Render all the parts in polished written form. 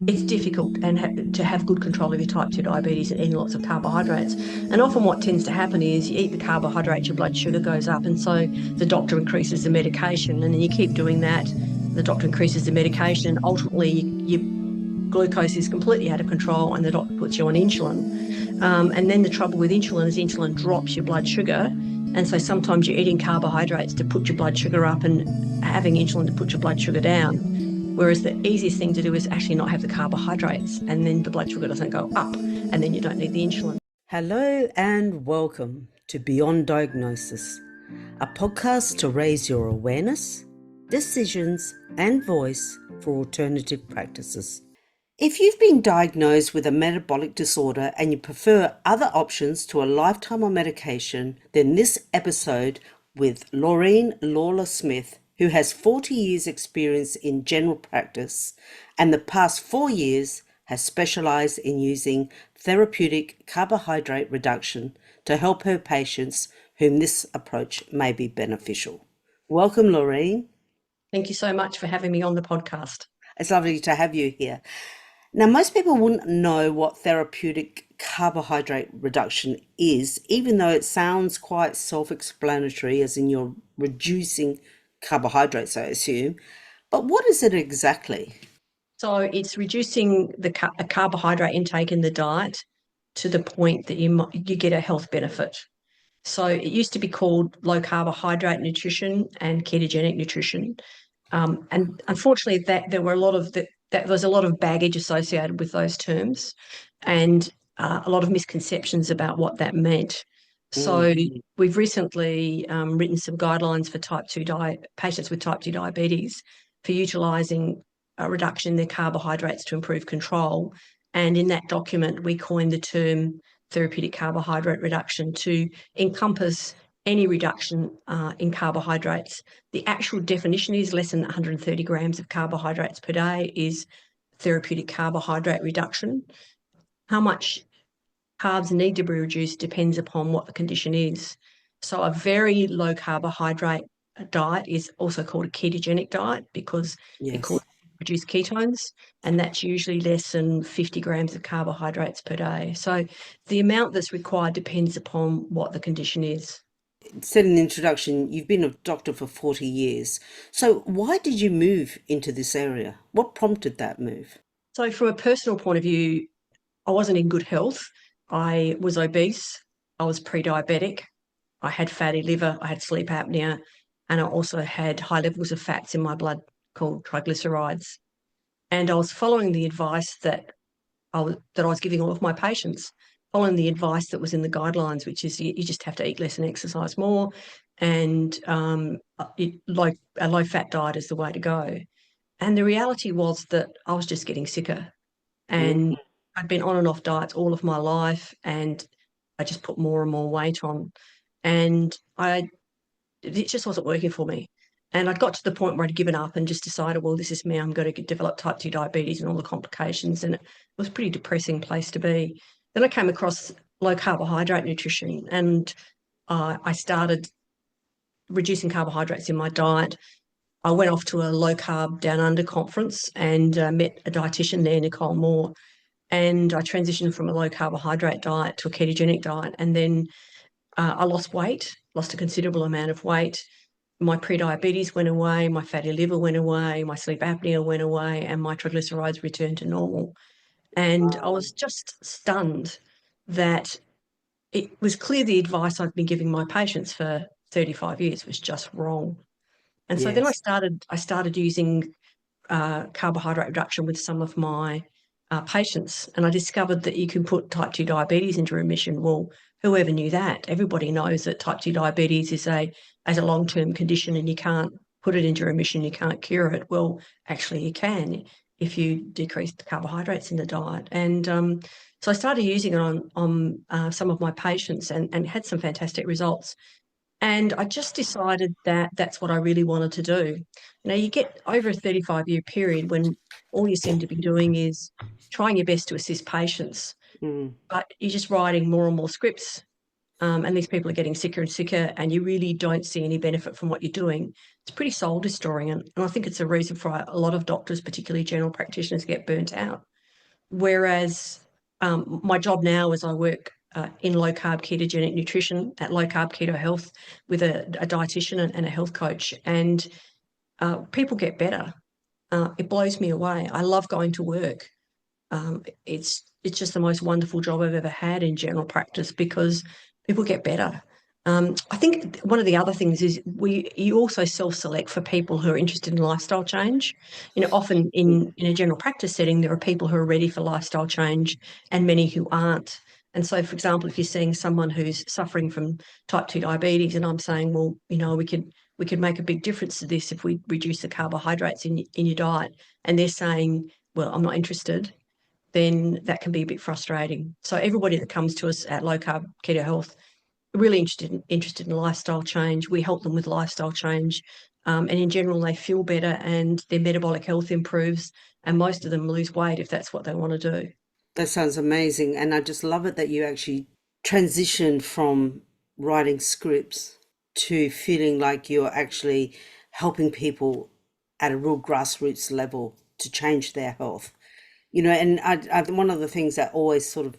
it's difficult to have good control of your type 2 diabetes and eating lots of carbohydrates. And often what tends to happen is you eat the carbohydrates, your blood sugar goes up, and so the doctor increases the medication, and then you keep doing that. The doctor increases the medication. Ultimately, your glucose is completely out of control, and the doctor puts you on insulin. And then the trouble with insulin is insulin drops your blood sugar. And so sometimes you're eating carbohydrates to put your blood sugar up and having insulin to put your blood sugar down. Whereas the easiest thing to do is actually not have the carbohydrates, and then the blood sugar doesn't go up, and then you don't need the insulin. Hello and welcome to Beyond Diagnosis, a podcast to raise your awareness, decisions, and voice for alternative practices. If you've been diagnosed with a metabolic disorder and you prefer other options to a lifetime of medication, then this episode with Laureen Lawler-Smith, who has 40 years experience in general practice and the past 4 years has specialized in using therapeutic carbohydrate reduction to help her patients whom this approach may be beneficial. Welcome, Laureen. Thank you so much for having me on the podcast. It's lovely to have you here. Now, most people wouldn't know what therapeutic carbohydrate reduction is, even though it sounds quite self-explanatory, as in you're reducing carbohydrates, I assume. But what is it exactly? So it's reducing the carbohydrate intake in the diet to the point that you get a health benefit. So it used to be called low carbohydrate nutrition and ketogenic nutrition. And unfortunately, there was a lot of baggage associated with those terms, and a lot of misconceptions about what that meant. So we've recently written some guidelines for patients with type 2 diabetes for utilising a reduction in their carbohydrates to improve control. And in that document, we coined the term therapeutic carbohydrate reduction to encompass any reduction in carbohydrates. The actual definition is less than 130 grams of carbohydrates per day is therapeutic carbohydrate reduction. How much carbs need to be reduced depends upon what the condition is. So a very low carbohydrate diet is also called a ketogenic diet because it Yes. causes reduce ketones, and that's usually less than 50 grams of carbohydrates per day. So the amount that's required depends upon what the condition is. Said in the introduction, you've been a doctor for 40 years. So why did you move into this area? What prompted that move? So from a personal point of view, I wasn't in good health. I was obese. I was pre-diabetic. I had fatty liver. I had sleep apnea. And I also had high levels of fats in my blood called triglycerides. And I was following the advice that I was giving all of my patients, following the advice that was in the guidelines, which is you just have to eat less and exercise more. And a low fat diet is the way to go. And the reality was that I was just getting sicker. Mm. And I'd been on and off diets all of my life, and I just put more and more weight on. And it just wasn't working for me. And I'd got to the point where I'd given up and just decided, well, this is me. I'm going to develop type 2 diabetes and all the complications. And it was a pretty depressing place to be. Then I came across low carbohydrate nutrition, and I started reducing carbohydrates in my diet. I went off to a low carb down under conference and met a dietitian there, Nicole Moore, and I transitioned from a low carbohydrate diet to a ketogenic diet. And then I lost weight, lost a considerable amount of weight. My pre-diabetes went away, my fatty liver went away, my sleep apnea went away, and my triglycerides returned to normal. And I was just stunned that it was clear the advice I've been giving my patients for 35 years was just wrong. And so then Yes. I started using carbohydrate reduction with some of my patients, and I discovered that you can put type 2 diabetes into remission. Well, whoever knew that? Everybody knows that type 2 diabetes is a long-term condition, and you can't put it into remission, you can't cure it. Well, actually you can if you decrease the carbohydrates in the diet. And so I started using it on some of my patients and had some fantastic results. And I just decided that that's what I really wanted to do. You get over a 35-year period when all you seem to be doing is trying your best to assist patients, Mm. but you're just writing more and more scripts. and these people are getting sicker and sicker, and you really don't see any benefit from what you're doing. It's pretty soul destroying. And I think it's a reason for a lot of doctors, particularly general practitioners, get burnt out. Whereas my job now is I work in low carb ketogenic nutrition at Low Carb Keto Health with a dietitian and a health coach, and people get better. It blows me away. I love going to work. It's just the most wonderful job I've ever had in general practice because people get better. I think one of the other things is you also self-select for people who are interested in lifestyle change. Often in a general practice setting, there are people who are ready for lifestyle change and many who aren't. And so, for example, if you're seeing someone who's suffering from type 2 diabetes, and I'm saying, well, we could make a big difference to this if we reduce the carbohydrates in your diet, and they're saying, well, I'm not interested, then that can be a bit frustrating. So everybody that comes to us at Low Carb Keto Health really interested in lifestyle change. We help them with lifestyle change, and in general, they feel better and their metabolic health improves, and most of them lose weight if that's what they want to do. That sounds amazing. And I just love it that you actually transitioned from writing scripts to feeling like you're actually helping people at a real grassroots level to change their health. And one of the things that always sort of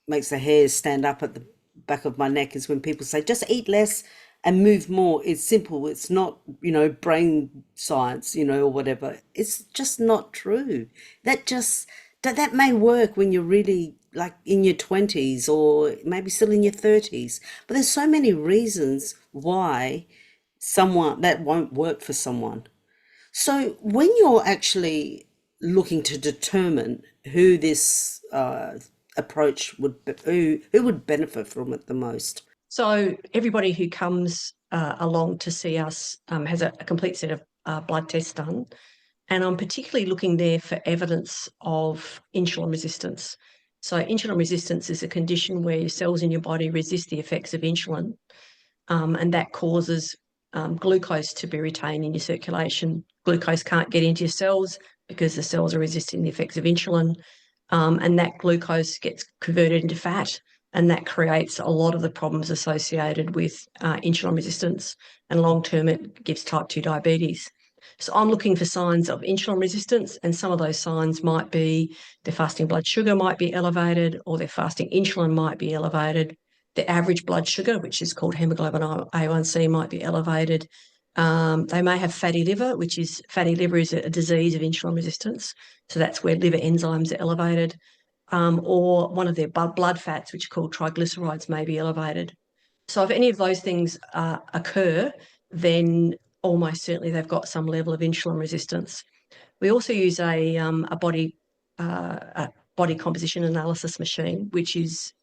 makes the hairs stand up at the back of my neck is when people say, just eat less and move more. It's simple. It's not, brain science, or whatever. It's just not true. That may work when you're really like in your 20s or maybe still in your 30s. But there's so many reasons why someone that won't work for someone. So when you're actually looking to determine who this approach who would benefit from it the most. So everybody who comes along to see us has a complete set of blood tests done. And I'm particularly looking there for evidence of insulin resistance. So insulin resistance is a condition where your cells in your body resist the effects of insulin, and that causes glucose to be retained in your circulation. Glucose can't get into your cells because the cells are resisting the effects of insulin, and that glucose gets converted into fat, and that creates a lot of the problems associated with insulin resistance, and long term it gives type 2 diabetes. So I'm looking for signs of insulin resistance, and some of those signs might be their fasting blood sugar might be elevated, or their fasting insulin might be elevated. The average blood sugar, which is called hemoglobin A1C, might be elevated. They may have fatty liver, which is fatty liver is a disease of insulin resistance. So that's where liver enzymes are elevated. Or one of their blood fats, which are called triglycerides, may be elevated. So if any of those things occur, then almost certainly they've got some level of insulin resistance. We also use a body composition analysis machine, which is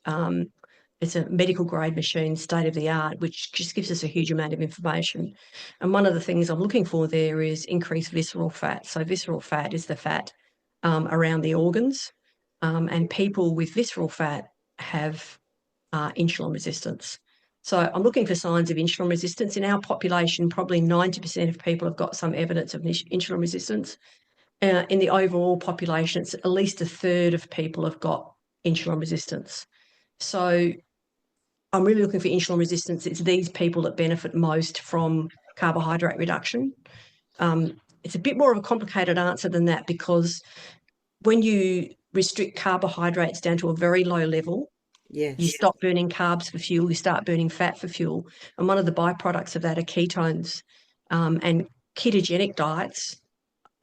it's a medical grade machine, state of the art, which just gives us a huge amount of information. And one of the things I'm looking for there is increased visceral fat. So visceral fat is the fat around the organs, and people with visceral fat have insulin resistance. So I'm looking for signs of insulin resistance. In our population, probably 90% of people have got some evidence of insulin resistance. In the overall population, it's at least a third of people have got insulin resistance. So I'm really looking for insulin resistance. It's these people that benefit most from carbohydrate reduction. It's a bit more of a complicated answer than that, because when you restrict carbohydrates down to a very low level, you Yes. stop burning carbs for fuel, you start burning fat for fuel. And one of the byproducts of that are ketones. And ketogenic diets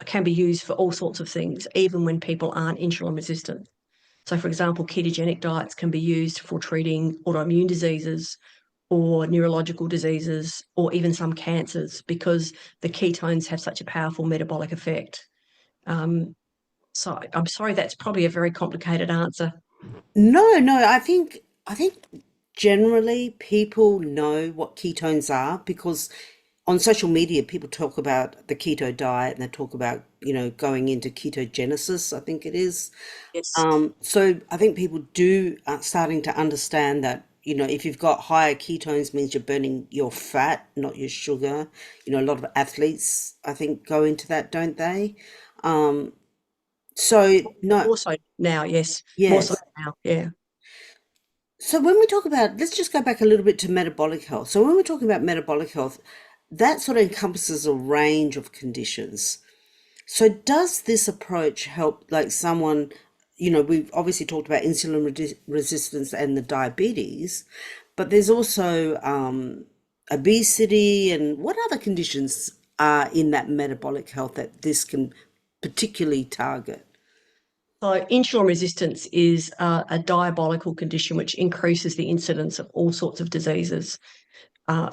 can be used for all sorts of things, even when people aren't insulin resistant. So, for example, ketogenic diets can be used for treating autoimmune diseases or neurological diseases or even some cancers, because the ketones have such a powerful metabolic effect. So I'm sorry, that's probably a very complicated answer. No, I think generally people know what ketones are because on social media people talk about the keto diet and they talk about, going into ketogenesis, I think it is. Yes. So I think people do starting to understand that, if you've got higher ketones means you're burning your fat, not your sugar. A lot of athletes, I think, go into that, don't they? So no, More so now, yes. More so yes. now, yeah. So when we talk about, let's just go back a little bit to metabolic health. So when we're talking about metabolic health, that sort of encompasses a range of conditions. So does this approach help like someone, we've obviously talked about insulin resistance and the diabetes, but there's also obesity, and what other conditions are in that metabolic health that this can particularly target? So insulin resistance is a diabolical condition which increases the incidence of all sorts of diseases.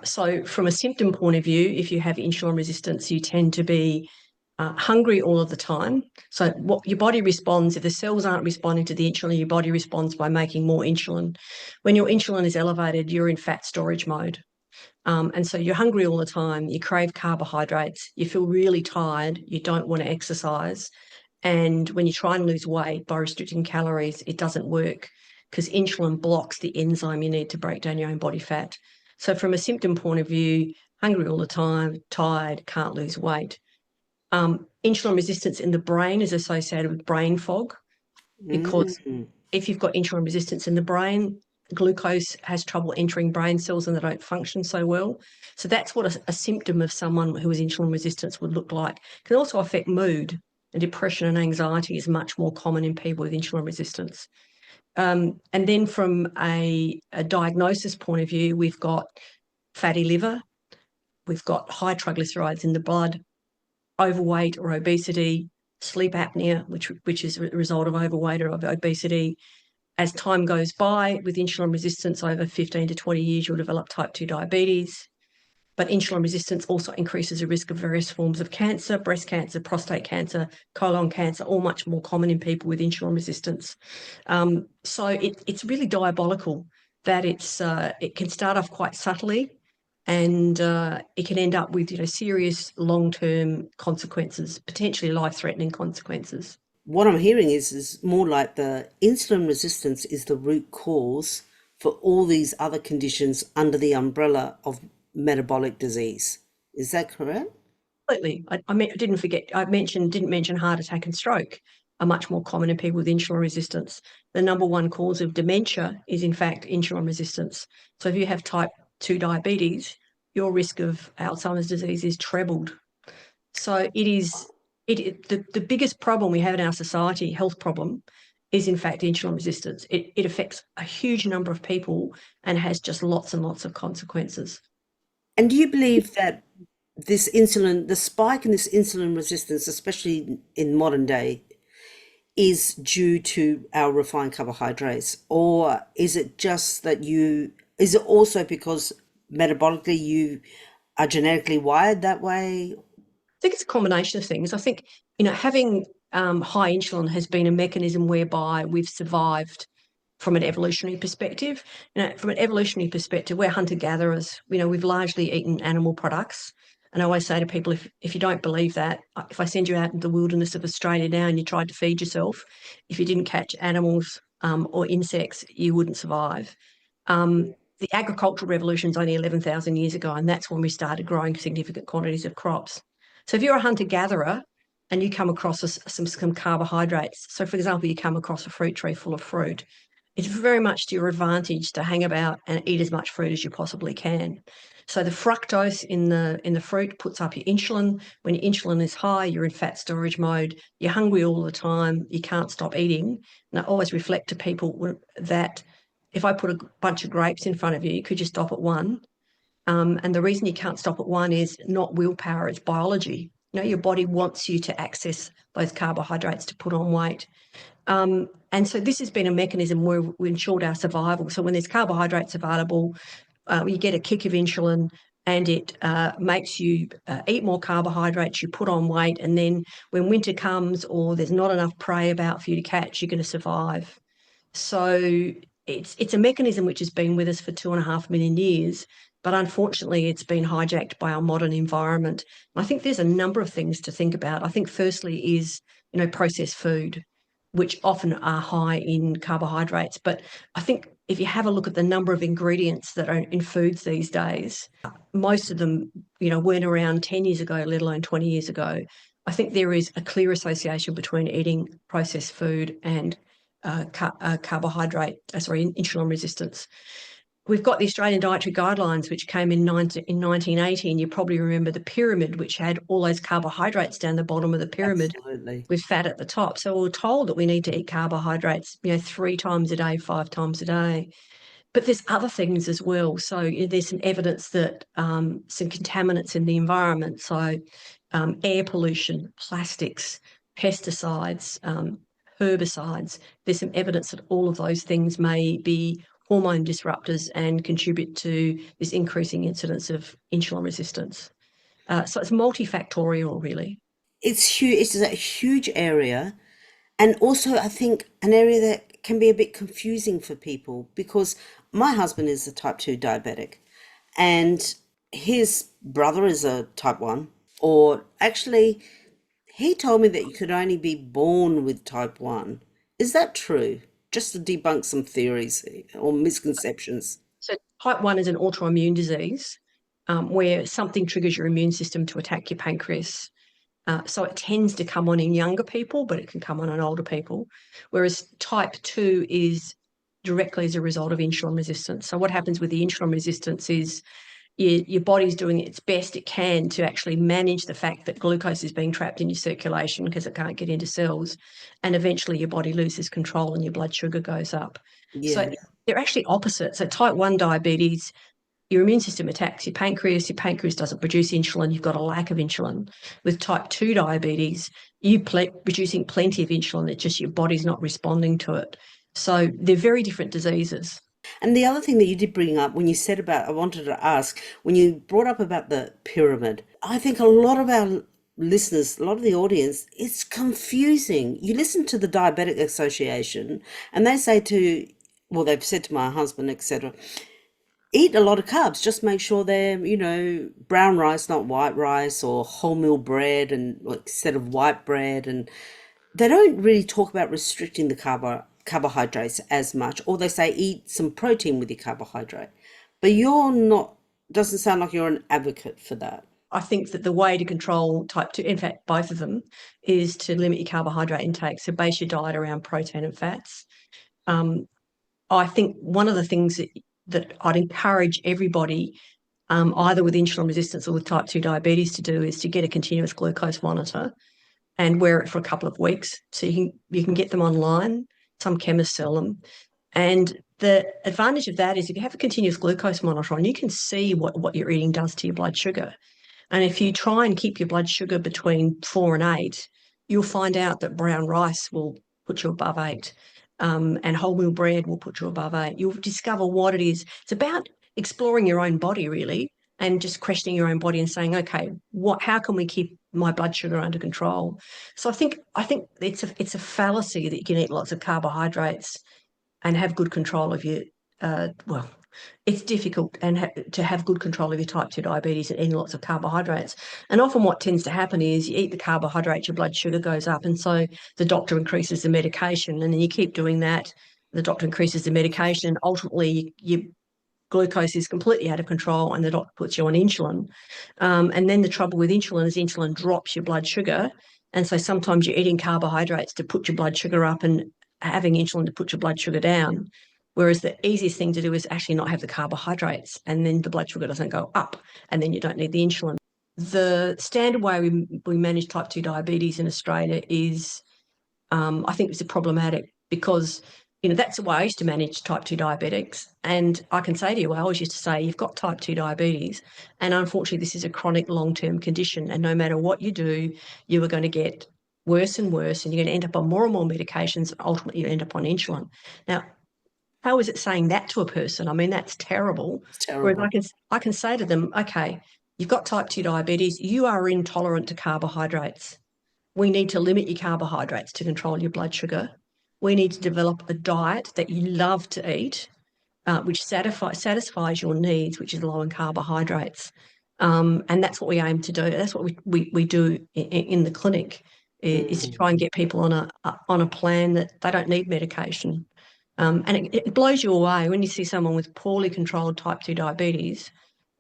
So from a symptom point of view, if you have insulin resistance, you tend to be hungry all of the time. So what your body responds, if the cells aren't responding to the insulin, your body responds by making more insulin. When your insulin is elevated, you're in fat storage mode. And so you're hungry all the time, you crave carbohydrates, you feel really tired, you don't want to exercise. And when you try and lose weight by restricting calories, it doesn't work because insulin blocks the enzyme you need to break down your own body fat. So from a symptom point of view, hungry all the time, tired, can't lose weight. Insulin resistance in the brain is associated with brain fog because Mm. if you've got insulin resistance in the brain, glucose has trouble entering brain cells and they don't function so well. So that's what a symptom of someone who has insulin resistance would look like. It can also affect mood, and depression and anxiety is much more common in people with insulin resistance. And then from a diagnosis point of view, we've got fatty liver, we've got high triglycerides in the blood, overweight or obesity, sleep apnea, which is a result of overweight or of obesity. As time goes by, with insulin resistance over 15 to 20 years, you'll develop type 2 diabetes. But insulin resistance also increases the risk of various forms of cancer, breast cancer, prostate cancer, colon cancer, all much more common in people with insulin resistance. So it's really diabolical that it can start off quite subtly, and it can end up with serious long-term consequences, potentially life-threatening consequences. What I'm hearing is more like the insulin resistance is the root cause for all these other conditions under the umbrella of metabolic disease. Is that correct? Completely. I didn't mention heart attack and stroke are much more common in people with insulin resistance. The number one cause of dementia is, in fact, insulin resistance. So if you have type 2 diabetes, your risk of Alzheimer's disease is trebled. So the biggest problem we have in our society, health problem, is in fact insulin resistance. It affects a huge number of people and has just lots and lots of consequences. And do you believe that this insulin, the spike in this insulin resistance, especially in modern day, is due to our refined carbohydrates? Or is it just that is it also because metabolically you are genetically wired that way? Think it's a combination of things. I think, having high insulin has been a mechanism whereby we've survived from an evolutionary perspective. From an evolutionary perspective, we're hunter-gatherers. We've largely eaten animal products. And I always say to people, if you don't believe that, if I send you out into the wilderness of Australia now and you tried to feed yourself, if you didn't catch animals or insects, you wouldn't survive. The agricultural revolution is only 11,000 years ago, and that's when we started growing significant quantities of crops. So if you're a hunter-gatherer and you come across some carbohydrates, so for example, you come across a fruit tree full of fruit, it's very much to your advantage to hang about and eat as much fruit as you possibly can. So the fructose in the fruit puts up your insulin. When your insulin is high, you're in fat storage mode. You're hungry all the time. You can't stop eating. And I always reflect to people that if I put a bunch of grapes in front of you, could you stop at one? And the reason you can't stop at one is not willpower, it's biology. Your body wants you to access those carbohydrates to put on weight. And so this has been a mechanism where we ensured our survival. So when there's carbohydrates available, you get a kick of insulin and it makes you eat more carbohydrates, you put on weight, and then when winter comes or there's not enough prey about for you to catch, you're going to survive. So it's a mechanism which has been with us for 2.5 million years, but unfortunately it's been hijacked by our modern environment. And I think there's a number of things to think about. I think firstly is, processed food, which often are high in carbohydrates. But I think if you have a look at the number of ingredients that are in foods these days, most of them, weren't around 10 years ago, let alone 20 years ago. I think there is a clear association between eating processed food and insulin resistance. We've got the Australian Dietary Guidelines, which came in 1980, and you probably remember the pyramid, which had all those carbohydrates down the bottom of the pyramid Absolutely. with fat at the top. So we're told that we need to eat carbohydrates, 3 times a day, 5 times a day. But there's other things as well. So there's some evidence that some contaminants in the environment, so air pollution, plastics, pesticides, herbicides, there's some evidence that all of those things may be hormone disruptors and contribute to this increasing incidence of insulin resistance. So it's multifactorial, really. It's huge. It's a huge area. And also, I think an area that can be a bit confusing for people because my husband is a type 2 diabetic and his brother is a type 1. Or actually, he told me that you could only be born with type 1. Is that true? Just to debunk some theories or misconceptions. So type 1 is an autoimmune disease where something triggers your immune system to attack your pancreas. So it tends to come on in younger people, but it can come on in older people. Whereas type 2 is directly as a result of insulin resistance. So what happens with the insulin resistance is your body's doing its best it can to actually manage the fact that glucose is being trapped in your circulation because it can't get into cells. And eventually your body loses control and your blood sugar goes up. So Yeah. they're actually opposite. So type 1 diabetes, your immune system attacks your pancreas doesn't produce insulin, you've got a lack of insulin. With type 2 diabetes, producing plenty of insulin, it's just your body's not responding to it. So they're very different diseases. And the other thing that you did bring up when you said about, I wanted to ask, when you brought up about the pyramid, I think a lot of our listeners, a lot of the audience, it's confusing. You listen to the Diabetic Association and they say to, well, they've said to my husband, etc., eat a lot of carbs. Just make sure they're, brown rice, not white rice, or wholemeal bread and instead of white bread. And they don't really talk about restricting the carbohydrates as much, or they say eat some protein with your carbohydrate. But you're not, doesn't sound like you're an advocate for that. I think that the way to control type 2, in fact, both of them, is to limit your carbohydrate intake. So base your diet around protein and fats. I think one of the things that I'd encourage everybody, either with insulin resistance or with type 2 diabetes, to do is to get a continuous glucose monitor and wear it for a couple of weeks. So you can get them online. Some chemists sell them. And the advantage of that is if you have a continuous glucose monitor on, you can see what your eating does to your blood sugar. And if you try and keep your blood sugar between 4 and 8, you'll find out that brown rice will put you above 8, and wholemeal bread will put you above 8. You'll discover what it is. It's about exploring your own body, really, and just questioning your own body and saying, okay, how can we keep my blood sugar under control? So I think it's a fallacy that you can eat lots of carbohydrates and have good control of your well, it's difficult to have good control of your type 2 diabetes and eating lots of carbohydrates. And often what tends to happen is you eat the carbohydrates, your blood sugar goes up, and so the doctor increases the medication, and then you keep doing that. The doctor increases the medication, and ultimately your glucose is completely out of control, and the doctor puts you on insulin. And then the trouble with insulin is insulin drops your blood sugar, and so sometimes you're eating carbohydrates to put your blood sugar up and having insulin to put your blood sugar down. Whereas the easiest thing to do is actually not have the carbohydrates, and then the blood sugar doesn't go up, and then you don't need the insulin. The standard way we manage type 2 diabetes in Australia is, I think, it's problematic because, that's the way I used to manage type 2 diabetics. And I can say to you, I always used to say, you've got type 2 diabetes, and unfortunately, this is a chronic long-term condition. And no matter what you do, you are going to get worse and worse, and you're going to end up on more and more medications, and ultimately you end up on insulin. Now, how is it saying that to a person? I mean, that's terrible. It's Whereas terrible. I can say to them, okay, you've got type 2 diabetes, you are intolerant to carbohydrates. We need to limit your carbohydrates to control your blood sugar. We need to develop a diet that you love to eat, which satisfies your needs, which is low in carbohydrates. And that's what we aim to do. That's what we do in the clinic, is to try and get people on a plan that they don't need medication. And it blows you away when you see someone with poorly controlled type 2 diabetes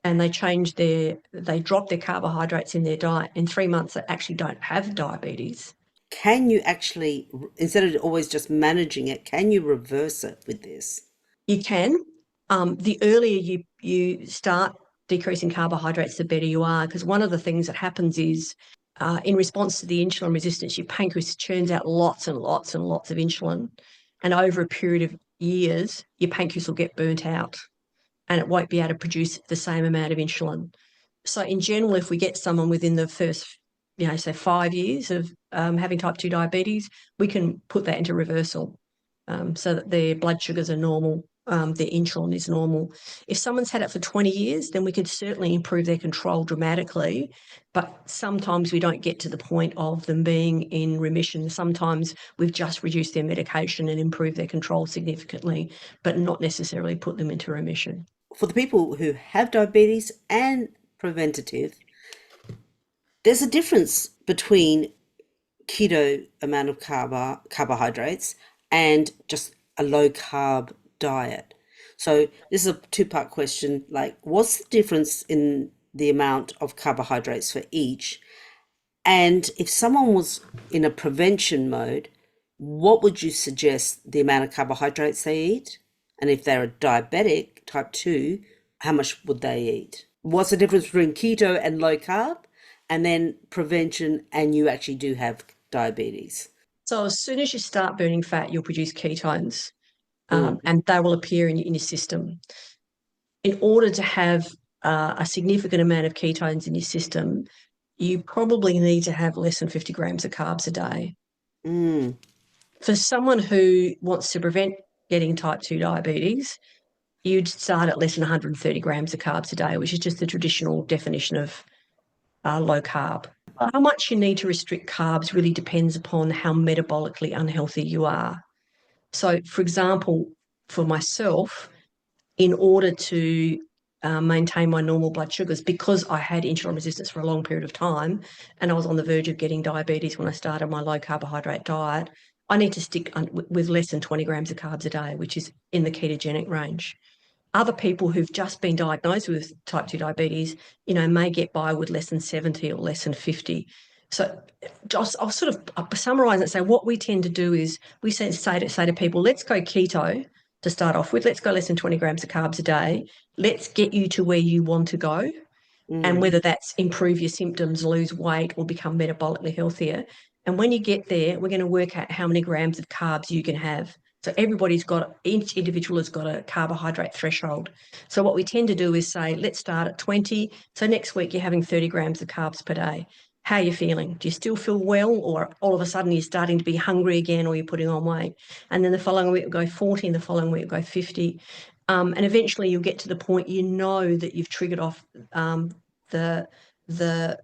and they drop their carbohydrates in their diet. In 3 months, they actually don't have diabetes. can you actually, instead of always just managing it, can you reverse it with this? You can. The earlier you start decreasing carbohydrates, the better you are, because one of the things that happens is in response to the insulin resistance, your pancreas churns out lots and lots and lots of insulin. And over a period of years, your pancreas will get burnt out and it won't be able to produce the same amount of insulin. So in general, if we get someone within the first, say 5 years of having type 2 diabetes, we can put that into reversal so that their blood sugars are normal, their insulin is normal. If someone's had it for 20 years, then we could certainly improve their control dramatically. But sometimes we don't get to the point of them being in remission. Sometimes we've just reduced their medication and improved their control significantly, but not necessarily put them into remission. For the people who have diabetes and preventative, there's a difference between keto amount of carbohydrates and just a low carb diet. So this is a two-part question. Like, what's the difference in the amount of carbohydrates for each? And if someone was in a prevention mode, what would you suggest the amount of carbohydrates they eat? And if they're a diabetic, type 2, how much would they eat? What's the difference between keto and low carb? And then prevention, and you actually do have diabetes. So as soon as you start burning fat, you'll produce ketones, and they will appear in your system. In order to have a significant amount of ketones in your system, you probably need to have less than 50 grams of carbs a day. Mm. For someone who wants to prevent getting type 2 diabetes, you'd start at less than 130 grams of carbs a day, which is just the traditional definition of low carb. How much you need to restrict carbs really depends upon how metabolically unhealthy you are. So, for example, for myself, in order to maintain my normal blood sugars, because I had insulin resistance for a long period of time and I was on the verge of getting diabetes when I started my low carbohydrate diet, I need to stick with less than 20 grams of carbs a day, which is in the ketogenic range. Other people who've just been diagnosed with type 2 diabetes, may get by with less than 70 or less than 50. So I'll sort of summarize and say what we tend to do is we say to people, let's go keto to start off with. Let's go less than 20 grams of carbs a day. Let's get you to where you want to go. And whether that's improve your symptoms, lose weight, or become metabolically healthier. And when you get there, we're going to work out how many grams of carbs you can have. So each individual has got a carbohydrate threshold. So what we tend to do is say, let's start at 20. So next week you're having 30 grams of carbs per day. How are you feeling? Do you still feel well, or all of a sudden you're starting to be hungry again, or you're putting on weight? And then the following week we'll go 40, and the following week we'll go 50. And eventually you'll get to the point that you've triggered off the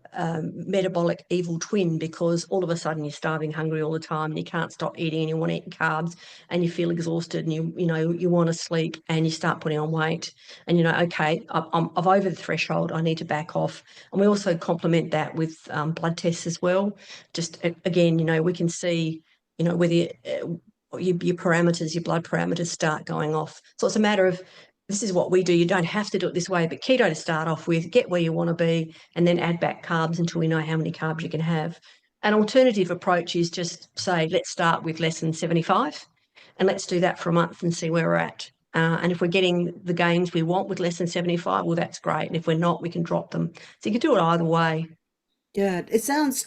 metabolic evil twin, because all of a sudden you're starving hungry all the time and you can't stop eating and you want to eat carbs and you feel exhausted and you want to sleep and you start putting on weight and okay, I've over the threshold, I need to back off. And we also complement that with blood tests as well. Just again, we can see whether your parameters, your blood parameters start going off. So it's a matter of, this is what we do. You don't have to do it this way, but keto to start off with, get where you want to be, and then add back carbs until we know how many carbs you can have. An alternative approach is just say, let's start with less than 75, and let's do that for a month and see where we're at. And if we're getting the gains we want with less than 75, well, that's great. And if we're not, we can drop them. So you can do it either way. Yeah, it sounds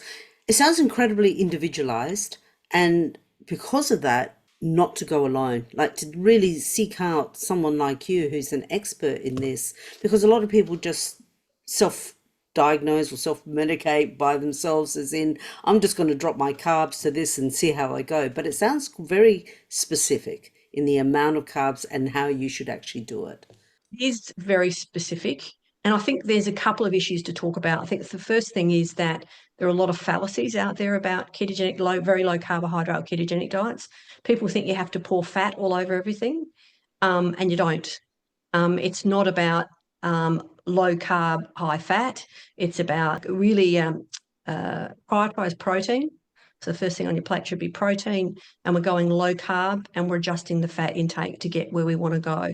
incredibly individualized, and because of that, not to go alone, like to really seek out someone like you who's an expert in this, because a lot of people just self-diagnose or self-medicate by themselves, as in, I'm just going to drop my carbs to this and see how I go. But it sounds very specific in the amount of carbs and how you should actually do it. It is very specific. And I think there's a couple of issues to talk about. I think the first thing is that there are a lot of fallacies out there about ketogenic, very low carbohydrate ketogenic diets. People think you have to pour fat all over everything, and you don't. It's not about low carb, high fat. It's about really prioritize protein. So the first thing on your plate should be protein, and we're going low carb, and we're adjusting the fat intake to get where we want to go.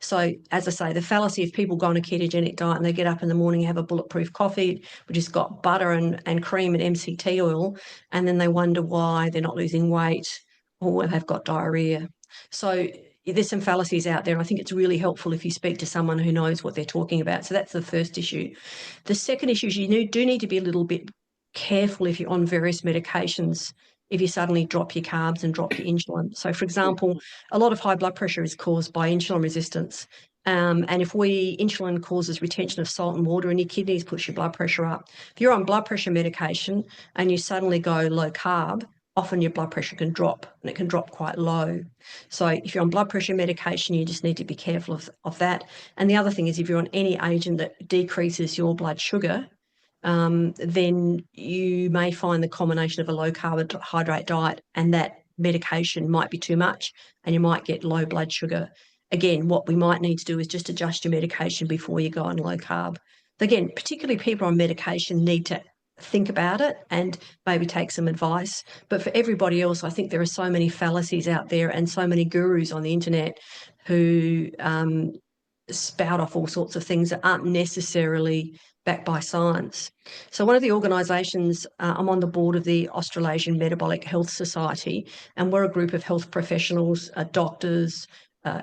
So as I say, the fallacy of people go on a ketogenic diet and they get up in the morning and have a bulletproof coffee, which has got butter and cream and MCT oil, and then they wonder why they're not losing weight or they've got diarrhea. So there's some fallacies out there. I think it's really helpful if you speak to someone who knows what they're talking about. So that's the first issue. The second issue is you do need to be a little bit careful if you're on various medications, if you suddenly drop your carbs and drop your insulin. So, for example, a lot of high blood pressure is caused by insulin resistance. And if insulin causes retention of salt and water in your kidneys, puts your blood pressure up. If you're on blood pressure medication and you suddenly go low carb, often your blood pressure can drop, and it can drop quite low. So if you're on blood pressure medication, you just need to be careful of that. And the other thing is if you're on any agent that decreases your blood sugar, then you may find the combination of a low carbohydrate diet and that medication might be too much, and you might get low blood sugar. Again, what we might need to do is just adjust your medication before you go on low carb. Again, particularly people on medication need to think about it and maybe take some advice. But for everybody else, I think there are so many fallacies out there and so many gurus on the internet who spout off all sorts of things that aren't necessarily backed by science. So one of the organisations, I'm on the board of the Australasian Metabolic Health Society, and we're a group of health professionals, doctors,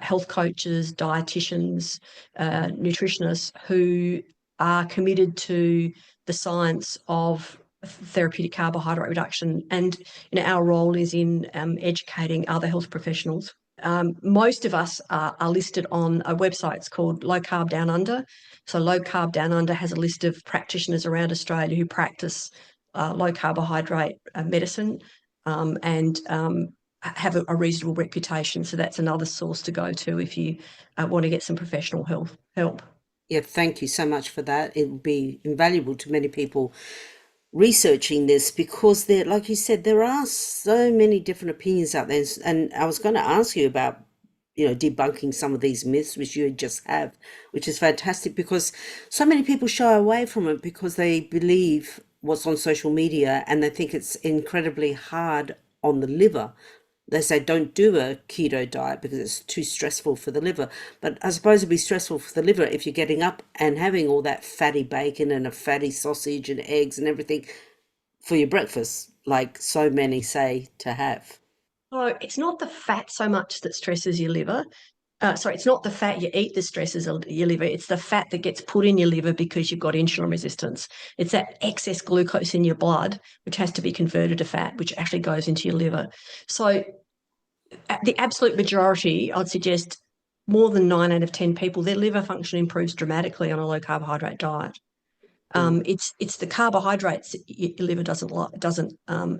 health coaches, dietitians, nutritionists who are committed to the science of therapeutic carbohydrate reduction. And our role is in educating other health professionals. Most of us are listed on a website. It's called Low Carb Down Under. So Low Carb Down Under has a list of practitioners around Australia who practice low carbohydrate medicine and have a reasonable reputation. So that's another source to go to if you want to get some professional help. Yeah, thank you so much for that. It will be invaluable to many people researching this, because there, like you said, there are so many different opinions out there. And I was going to ask you about, debunking some of these myths, which you just have, which is fantastic, because so many people shy away from it because they believe what's on social media and they think it's incredibly hard on the liver. They say don't do a keto diet because it's too stressful for the liver. But I suppose it'd be stressful for the liver if you're getting up and having all that fatty bacon and a fatty sausage and eggs and everything for your breakfast, like so many say to have. So it's not the fat so much that stresses your liver. Sorry, it's not the fat you eat that stresses your liver. It's the fat that gets put in your liver because you've got insulin resistance. It's that excess glucose in your blood, which has to be converted to fat, which actually goes into your liver. So the absolute majority, I'd suggest more than 9 out of 10 people, their liver function improves dramatically on a low carbohydrate diet. It's the carbohydrates your liver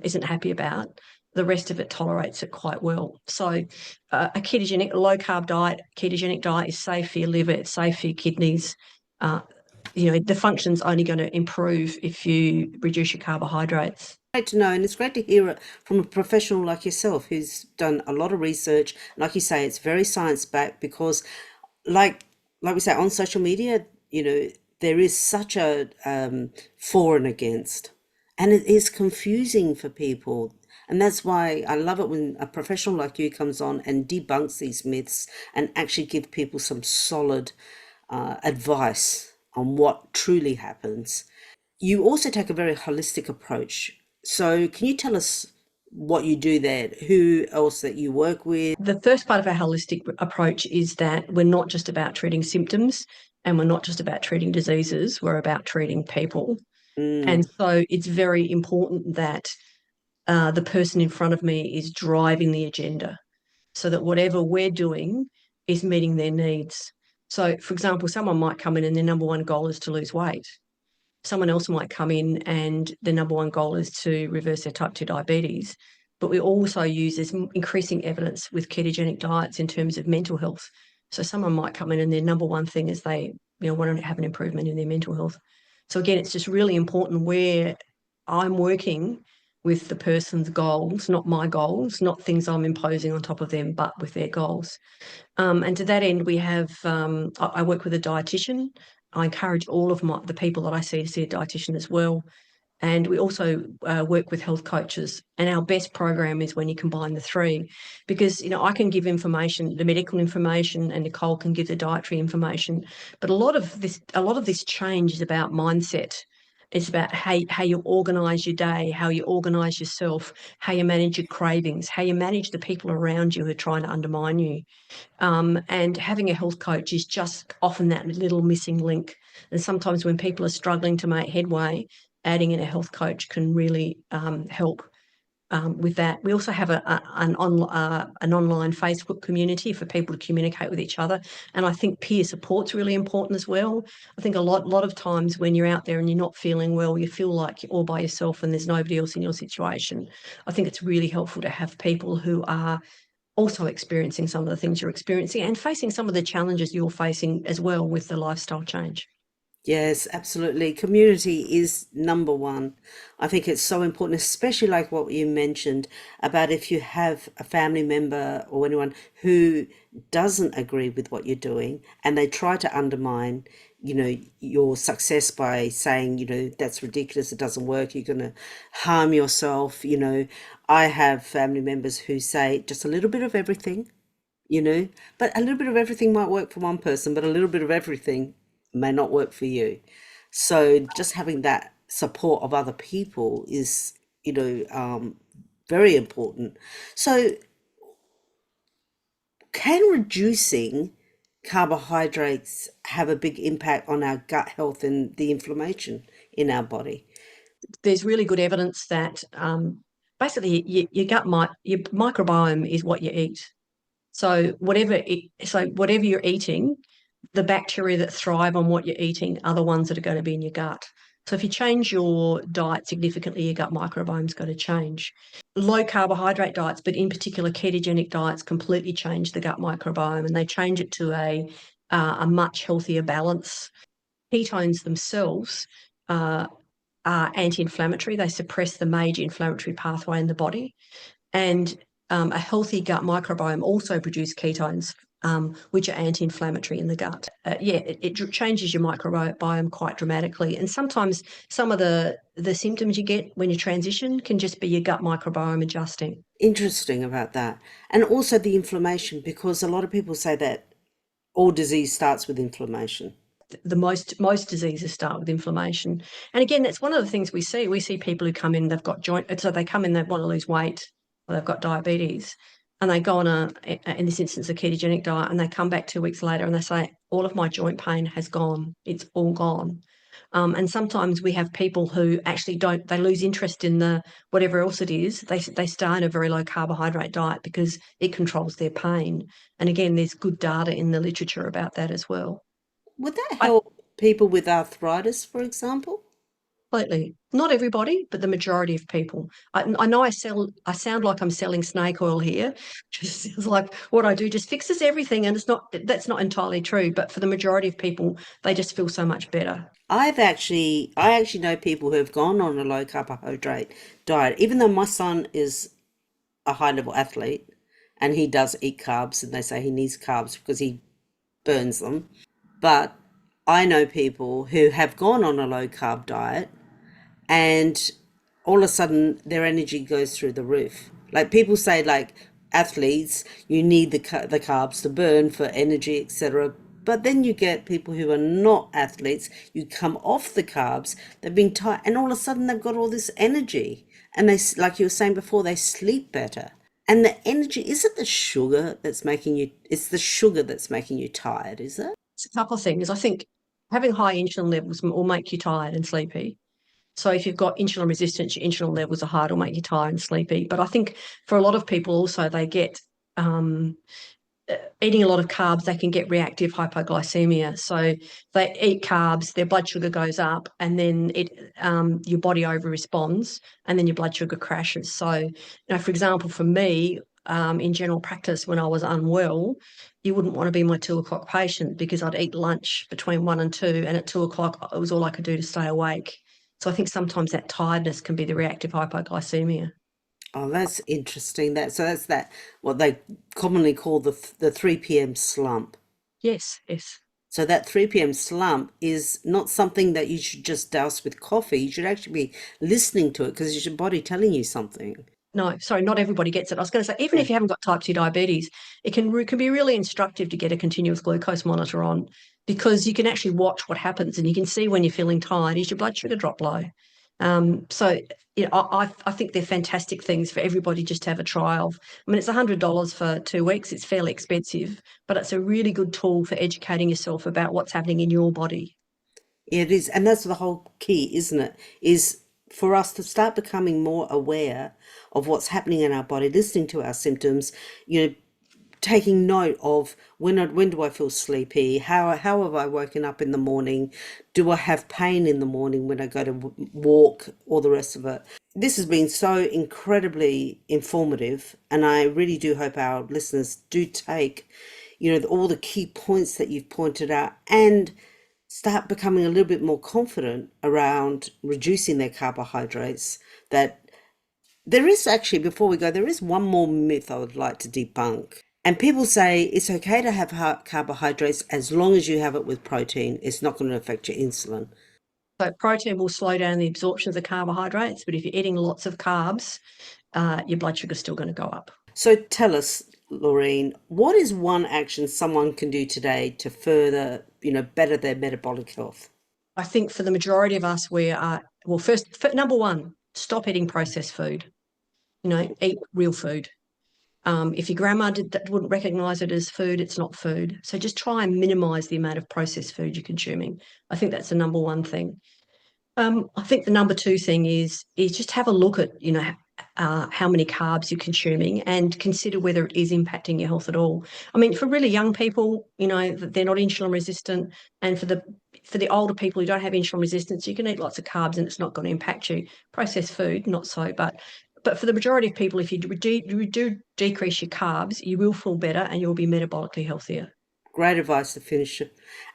isn't happy about. The rest of it tolerates it quite well. So a low carb diet, ketogenic diet is safe for your liver, it's safe for your kidneys. The function's only going to improve if you reduce your carbohydrates. Great to know, and it's great to hear it from a professional like yourself who's done a lot of research. Like you say, it's very science-backed, because like we say, on social media, there is such a for and against, and it is confusing for people. And that's why I love it when a professional like you comes on and debunks these myths and actually give people some solid advice on what truly happens. You also take a very holistic approach. So can you tell us what you do there, who else that you work with? The first part of our holistic approach is that we're not just about treating symptoms, and we're not just about treating diseases, we're about treating people. And so it's very important that the person in front of me is driving the agenda, so that whatever we're doing is meeting their needs. So, for example, someone might come in and their number one goal is to lose weight. Someone else might come in and their number one goal is to reverse their type 2 diabetes. But we also use this increasing evidence with ketogenic diets in terms of mental health. So someone might come in and their number one thing is they want to have an improvement in their mental health. So again, it's just really important where I'm working with the person's goals, not my goals, not things I'm imposing on top of them, but with their goals. And to that end, we have, I work with a dietitian. I encourage all of the people that I see to see a dietitian as well. And we also work with health coaches. And our best program is when you combine the three, because I can give information, the medical information, and Nicole can give the dietary information. But a lot of this change is about mindset. It's about how you organise your day, how you organise yourself, how you manage your cravings, how you manage the people around you who are trying to undermine you. And having a health coach is just often that little missing link. And sometimes when people are struggling to make headway, adding in a health coach can really help with that. We also have an online Facebook community for people to communicate with each other. And I think peer support's really important as well. I think a lot of times when you're out there and you're not feeling well, you feel like you're all by yourself and there's nobody else in your situation. I think it's really helpful to have people who are also experiencing some of the things you're experiencing and facing some of the challenges you're facing as well with the lifestyle change. Yes, absolutely. Community is number one. I think it's so important, especially like what you mentioned about if you have a family member or anyone who doesn't agree with what you're doing and they try to undermine, your success by saying, that's ridiculous, it doesn't work, you're going to harm yourself. I have family members who say just a little bit of everything, but a little bit of everything might work for one person, but a little bit of everything may not work for you. So just having that support of other people is, very important. So can reducing carbohydrates have a big impact on our gut health and the inflammation in our body? There's really good evidence that basically your your microbiome is what you eat. So whatever you're eating, the bacteria that thrive on what you're eating are the ones that are going to be in your gut. So if you change your diet significantly, your gut microbiome's got to change. Low carbohydrate diets, but in particular ketogenic diets, completely change the gut microbiome, and they change it to a much healthier balance. Ketones themselves are anti-inflammatory. They suppress the major inflammatory pathway in the body. And a healthy gut microbiome also produces ketones, which are anti-inflammatory in the gut. It changes your microbiome quite dramatically. And sometimes some of the symptoms you get when you transition can just be your gut microbiome adjusting. Interesting about that. And also the inflammation, because a lot of people say that all disease starts with inflammation. The most diseases start with inflammation. And again, that's one of the things we see. We see people who come in, they've got so they come in, they want to lose weight, or they've got diabetes, and they go on in this instance, a ketogenic diet, and they come back 2 weeks later and they say, all of my joint pain has gone. It's all gone. And sometimes we have people who actually they lose interest in the whatever else it is. They start a very low carbohydrate diet because it controls their pain. And again, there's good data in the literature about that as well. Would that I, help people with arthritis, for example? Completely. Not everybody, but the majority of people. I know I sound like I'm selling snake oil here. Just sounds like what I do just fixes everything, and that's not entirely true. But for the majority of people, they just feel so much better. I actually know people who have gone on a low carbohydrate diet, even though my son is a high level athlete and he does eat carbs and they say he needs carbs because he burns them. But I know people who have gone on a low carb diet and all of a sudden their energy goes through the roof. Like people say, like athletes, you need the carbs to burn for energy, etc. But then you get people who are not athletes. You come off the carbs, they've been tired, and all of a sudden they've got all this energy, and they, like you were saying before, they sleep better. And the energy, is it the sugar that's making you? It's the sugar that's making you tired, is it? It's a couple of things. I think having high insulin levels will make you tired and sleepy. So if you've got insulin resistance, your insulin levels are high, it'll make you tired and sleepy. But I think for a lot of people also, they get um, eating a lot of carbs, they can get reactive hypoglycemia. So they eat carbs, their blood sugar goes up, and then your body over responds, and then your blood sugar crashes. So, for example, for me, in general practice, when I was unwell, you wouldn't want to be my 2 o'clock patient because I'd eat lunch between 1 and 2, and at 2 o'clock, it was all I could do to stay awake. So I think sometimes that tiredness can be the reactive hypoglycemia. Oh, that's interesting. That's that what they commonly call the 3 p.m. slump. Yes, yes. So that 3 p.m. slump is not something that you should just douse with coffee. You should actually be listening to it because it's your body telling you something. No, sorry, not everybody gets it. I was going to say, even Yeah. if you haven't got type 2 diabetes, it can be really instructive to get a continuous glucose monitor on, because you can actually watch what happens and you can see when you're feeling tired, is your blood sugar drop low? So, I think they're fantastic things for everybody just to have a trial. I mean, it's $100 for 2 weeks. It's fairly expensive, but it's a really good tool for educating yourself about what's happening in your body. It is, and that's the whole key, isn't it? Is for us to start becoming more aware of what's happening in our body, listening to our symptoms, taking note of when do I feel sleepy? How have I woken up in the morning? Do I have pain in the morning when I go to walk? All the rest of it. This has been so incredibly informative, and I really do hope our listeners do take, all the key points that you've pointed out and start becoming a little bit more confident around reducing their carbohydrates. That there is actually, before we go, there is one more myth I would like to debunk. And people say it's okay to have carbohydrates as long as you have it with protein. It's not going to affect your insulin. So protein will slow down the absorption of the carbohydrates, but if you're eating lots of carbs, your blood sugar is still going to go up. So tell us, Laureen, what is one action someone can do today to further, better their metabolic health? I think for the majority of us, we are, well, first, number one, stop eating processed food. Eat real food. If your grandma wouldn't recognise it as food, it's not food. So just try and minimise the amount of processed food you're consuming. I think that's the number one thing. I think the number two thing is just have a look at, how many carbs you're consuming and consider whether it is impacting your health at all. I mean, for really young people, they're not insulin resistant, and for the older people who don't have insulin resistance, you can eat lots of carbs and it's not going to impact you. Processed food, not so, but for the majority of people, if you do decrease your carbs, you will feel better and you'll be metabolically healthier. Great advice to finish.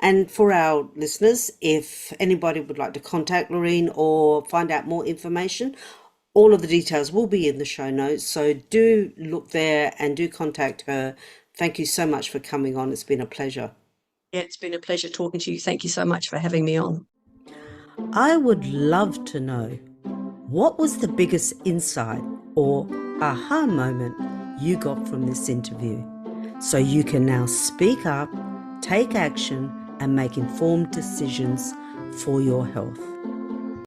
And for our listeners, if anybody would like to contact Laureen or find out more information, all of the details will be in the show notes. So do look there and do contact her. Thank you so much for coming on. It's been a pleasure. Yeah, it's been a pleasure talking to you. Thank you so much for having me on. I would love to know, what was the biggest insight or aha moment you got from this interview? So you can now speak up, take action, and make informed decisions for your health.